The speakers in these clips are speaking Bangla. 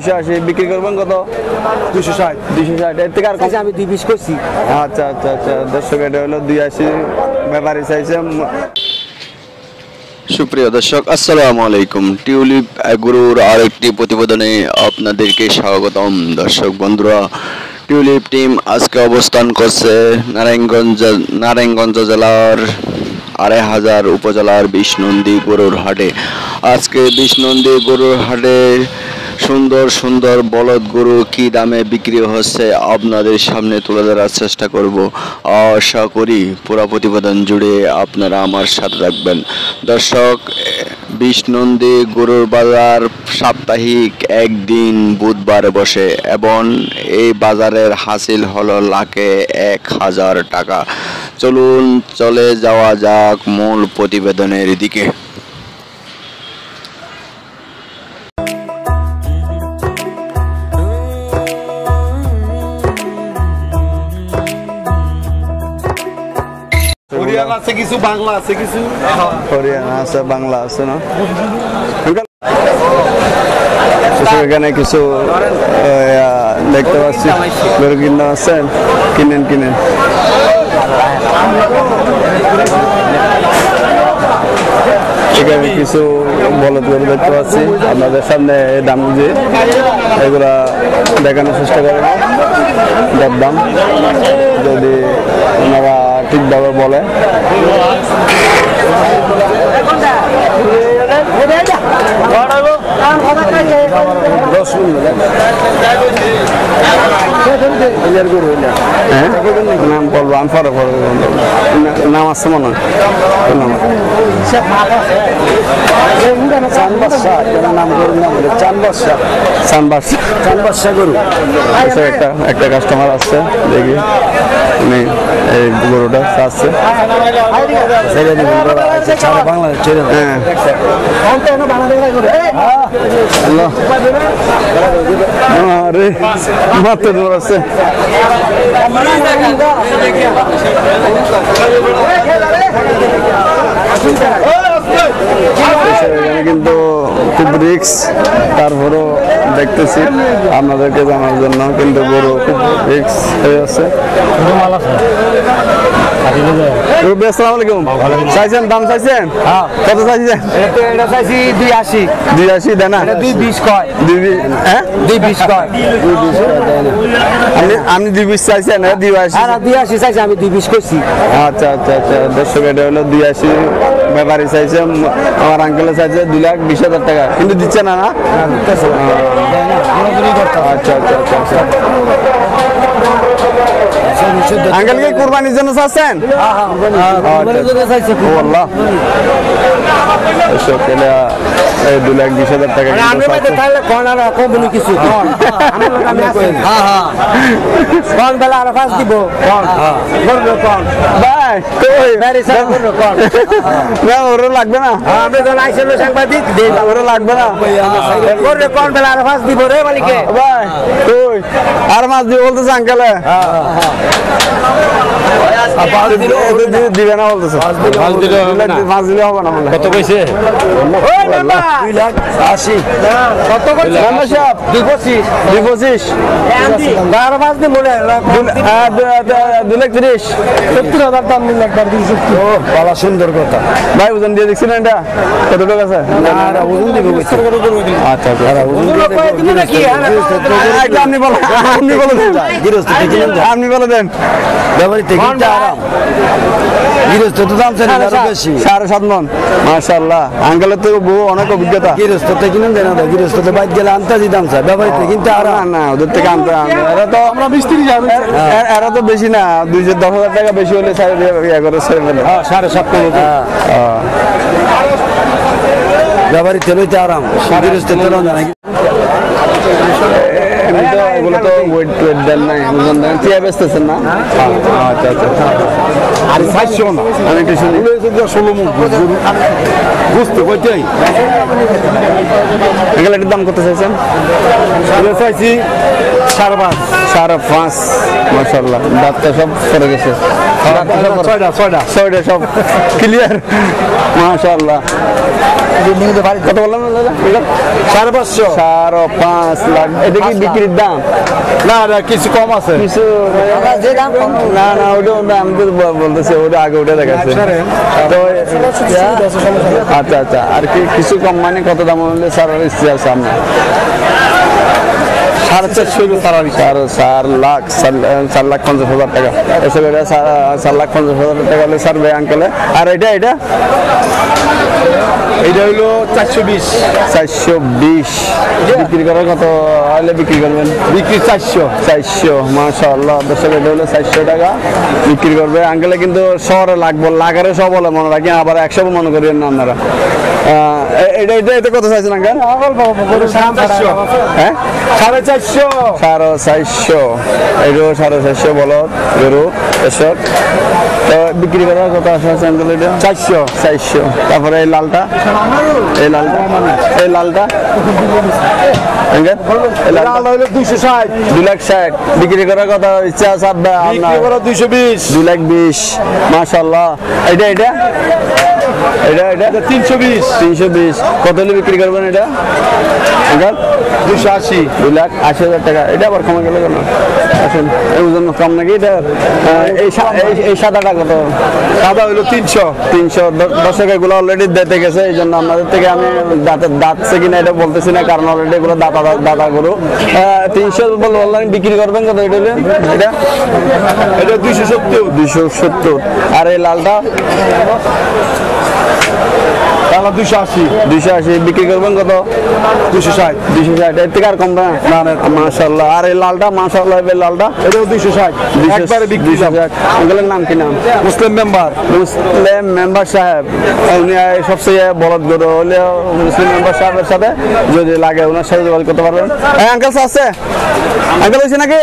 280 বিক্রি করবেন কত? 260 260 এর থেকে আর কম? আমি 220 করছি। আচ্ছা আচ্ছা আচ্ছা দর্শক এটা হলো 280 ব্যাপারী চাইছে। সুপ্রিয় দর্শক আসসালামু আলাইকুম, টিউলিপ এগ্রোর আরেকটি প্রতিবেদনে আপনাদেরকে স্বাগতম। দর্শক বন্ধুরা, টিউলিপ টিম আজকে অবস্থান করছে নারায়ণগঞ্জ জেলার ২৫০০ উপজেলার বিশনন্দী গরুর হাটে। আজকে বিশনন্দী গরুর হাটে সুন্দর সুন্দর বলদ গরু কি দামে বিক্রি হচ্ছে আপনাদের সামনে তুলে ধরার চেষ্টা করব। আশা করি পুরো প্রতিবেদন জুড়ে আপনারা আমার সাথে থাকবেন। দর্শক, বিশনন্দী গরুর বাজার সাপ্তাহিক একদিন বুধবারে বসে এবং এই বাজারের হাসিল হলো লাখে ১,০০০ টাকা। চলুন চলে যাওয়া যাক মূল প্রতিবেদনের দিকে। হরিয়ানা আছে কিছু, বাংলা আছে কিছু। হরিয়ানা আছে, বাংলা আছে না? এখানে কিছু দেখতে পাচ্ছি গরু কিনে আছেন, কিনেন। এখানে কিছু বলদ গরু দেখতে পাচ্ছি আপনাদের সামনে দাম দিয়ে এগুলা দেখানোর চেষ্টা করেন। দাম যদি ওনারা ঠিকভাবে বলে। নাম বলবো আমি পরে নাম আসছে মনে হয় চানবাসা গরু। একটা কাস্টমার আসছে, দেখি এই গরুটা আসছে। আরে মাত্র দূর আছে। এখানে কিন্তু খুব রিক্স, তারপরও দেখতেছি আপনাদেরকে জানার জন্য, কিন্তু গরু খুব রিক্স হয়ে আছে। চাইছেন দাম চাইছেন কত চাইছেন? 280 দেয় না? 220 কয়। 220 কয়। আপনি 220 চাইছেন? 280 চাইছি, আমি 220 করছি। আচ্ছা আচ্ছা আচ্ছা দর্শক, এটা হলো 280 ব্যাপারী চাইছে। আমার আঙ্কেলে চাইছে 2,20,000 টাকা, কিন্তু দিচ্ছে না। না আচ্ছা আচ্ছা আচ্ছা আচ্ছা। আঙ্কেল কি কুরবানির জন্য চাচ্ছেন? এই 2,20,000 টাকা ওরা লাগবে না, সাংবাদিক ওরা লাগবে না। আর মাছ দিয়ে বলতেছে আঙ্কেলে দিবে না, বলতেছে মাছ দিলে হবে না। কত কইছে? 2,80,000। কত কইছে? 225। 225 2,30,000। 70,000 দাম নিল একবার। বলা সুন্দর কথা ভাই, ওজন দিয়ে দেখছি না এটা কত টাকা আছে? ওজন দিব। আচ্ছা আপনি বলেন, আপনি বলে দেন। গৃহস্থ তো দাম 7.5 মন। মাশাআল্লাহ, আঙ্কেলের তো বহু অনেক অভিজ্ঞতা। গৃহস্থ থেকে কিনেন দেন, গৃহস্থ বাইক গেলে আনতাজি দাম চায়, ব্যাপারীতে কিন্তু আর না, ওদের থেকে আনতে এরা তো আমরা মিস্ত্রি যাবে, এরা তো বেশি না, 10,000 টাকা বেশি হলে ছেড়ে ফেলে। 7.5 ব্যাপারীতে লইতে আরাম, গৃহস্থ তো নাকি। এগুলো তো ওয়েট দেন নাই, চেয়ে বেচতেছেন না? আচ্ছা আচ্ছা। আর 500 না, আমি একটু শুনি 16 মুখ বুঝতে কইতেই। এগুলো এটার দাম কত চাইছেন? চাইছি 5.5 5.5 মাশাআল্লাহ দাঁতটা সব পড়ে গেছে ছয়টা সব ক্লিয়ার মাশাআল্লাহ কত বললাম দাদা 5.5 লাখ এটা কি বিক্রির দাম না কিছু কম আছে কিছু না ওটা আমি তো বলতেছি ওটা আগে ওটা দেখাচ্ছে তো আচ্ছা আর কি কিছু কম মানে কত দাম হলে স্যার ইচ্ছে আছে আপনার 4.50 টাকা এসব এটা 4,50,000 টাকা হলে স্যার ভাই আঙ্কেলে আর এটা হইলো 420 বিক্রি করার কত হলে বিক্রি করবেন বিক্রি 400 মাশাআল্লাহ দর্শক এটা হলো 400 টাকা বিক্রি করবে আঙ্কেলে কিন্তু শহরে লাগারে সব বলে মনে রাখি আবার 100 মনে করেন না আপনারা এটা কত চাইছেন আঙ্কেল হ্যাঁ 450 এটাও 450 বলো গরু দর্শক তো বিক্রি করার কত আছে আঙ্কেল এটা 400 তারপরে এই লালটা হইলো 260 বিক্রি করার কথা ইচ্ছা আছে আপনার 220 মাশাআল্লাহ এটা 320 কত হলে বিক্রি করবেন এটা 280,000 টাকা এটা আবার কমে গেল কেন আসেন ওজন কম নাকি এটা এই সাদাটা কত সাদা হইলো 300 দর্শক এগুলো অলরেডি দিতে গেছে এই জন্য আপনাদের থেকে আমি দাঁতছে কিনা এটা বলতেছি না কারণ অলরেডি এগুলো দাতা গরু 300 বললাম বিক্রি করবেন কত এটা 270 আর এই লালটা 280 বিক্রি করবেন কত 260 এর থেকে আর কম না মাশাআল্লাহ আর এই লালটা মাশাআল্লাহ এই লালটা এটাও 260 একবারে বিক্রি এগুলোর নাম কি নাম মুসলিম মেম্বার সাহেব উনি সবচেয়ে বলদ গরু হলে মুসলিম মেম্বার সাহেবের সাথে যদি লাগে ওনার সাথে যোগাযোগ করতে পারবেন আঙ্কেল আছে আঙ্কেল হয়েছে নাকি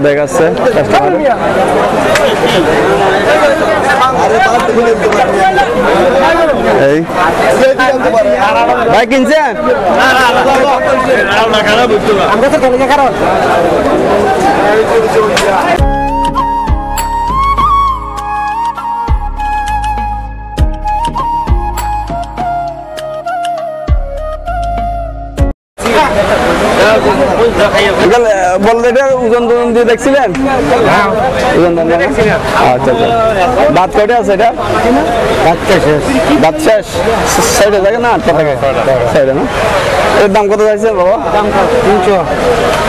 দেখাচ্ছে ভাই কিনছেন বললে ওজন দিয়ে দেখছিলেন আচ্ছা দাঁত কয়টা আছে এটা দাঁত শেষ সাইডে থাকে না 8টা থাকে সাইডে না এর দাম কত চাইছে বাবা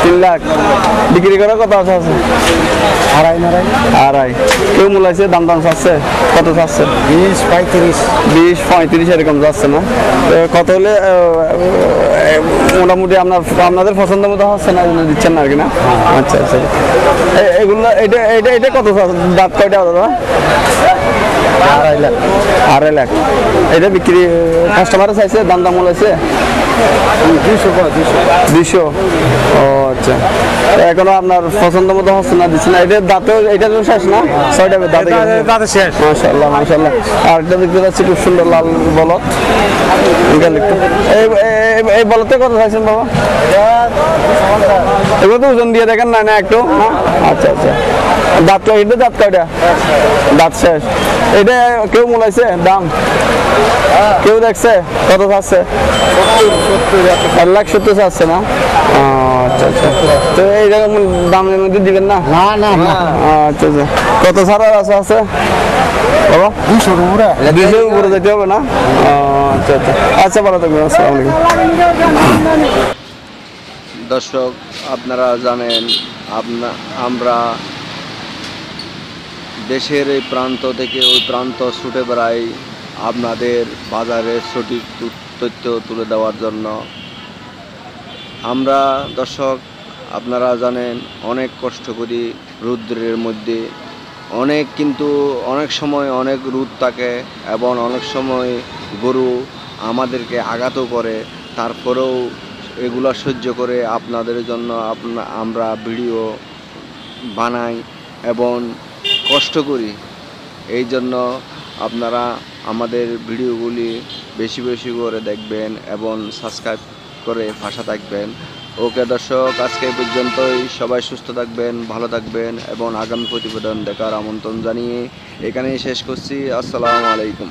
3 লাখ বিক্রি করার কত আছে আড়াই কেউ মূলাইছে দাম চাচ্ছে কত চাচ্ছে 20-35 এরকম যাচ্ছে না কত হলে মোটামুটি আপনাদের পছন্দ মতো হচ্ছে না দিচ্ছেন না আর কি না আচ্ছা এগুলো এটা কত দাঁত কয়টা দাদা 2.5 লাখ এটা বিক্রি কাস্টমারে চাইছে দাম মূলাইছে 200 ও আচ্ছা এখনো আপনার পছন্দ মতো হচ্ছে না দিচ্ছে না এটা তো শেষ না 6টা দাঁতে শেষ মাশাআল্লাহ আর এটা দেখতে পাচ্ছি খুব সুন্দর লাল বলদ এই বলদে কত চাইছেন বাবা এগুলো তো ওজন দিয়ে দেখেন না একটু আচ্ছা দাঁত কয়টা দাঁত শেষ এটা কেউ মূলাইছে দাম কেউ দেখছে কত চাচ্ছে 1,70,000 চাচ্ছে না আচ্ছা তো এইরকম দামের মধ্যে দিবেন না আচ্ছা কত ছাড়ার আছে বাবা 200 উপরে যেতে হবে না আচ্ছা ভালো থাকবেন আসসালামু আলাইকুম দর্শক আপনারা জানেন আমরা দেশের এই প্রান্ত থেকে ওই প্রান্ত ছুটে বেড়াই আপনাদের বাজারের সঠিক তথ্য তুলে দেওয়ার জন্য। আমরা দর্শক আপনারা জানেন অনেক কষ্ট করি রৌদ্রের মধ্যে, কিন্তু অনেক সময় অনেক রোদ থাকে এবং অনেক সময় গরু আমাদেরকে আঘাতও করে, তারপরেও এগুলা সহ্য করে আপনাদের জন্য আমরা ভিডিও বানাই এবং কষ্ট করি। এই জন্য আপনারা আমাদের ভিডিওগুলি বেশি বেশি করে দেখবেন এবং সাবস্ক্রাইব করে পাশে থাকবেন। ওকে দর্শক, আজকে এই পর্যন্তই। সবাই সুস্থ থাকবেন, ভালো থাকবেন এবং আগামী প্রতিবেদন দেখার আমন্ত্রণ জানিয়ে এখানেই শেষ করছি। আসসালামু আলাইকুম।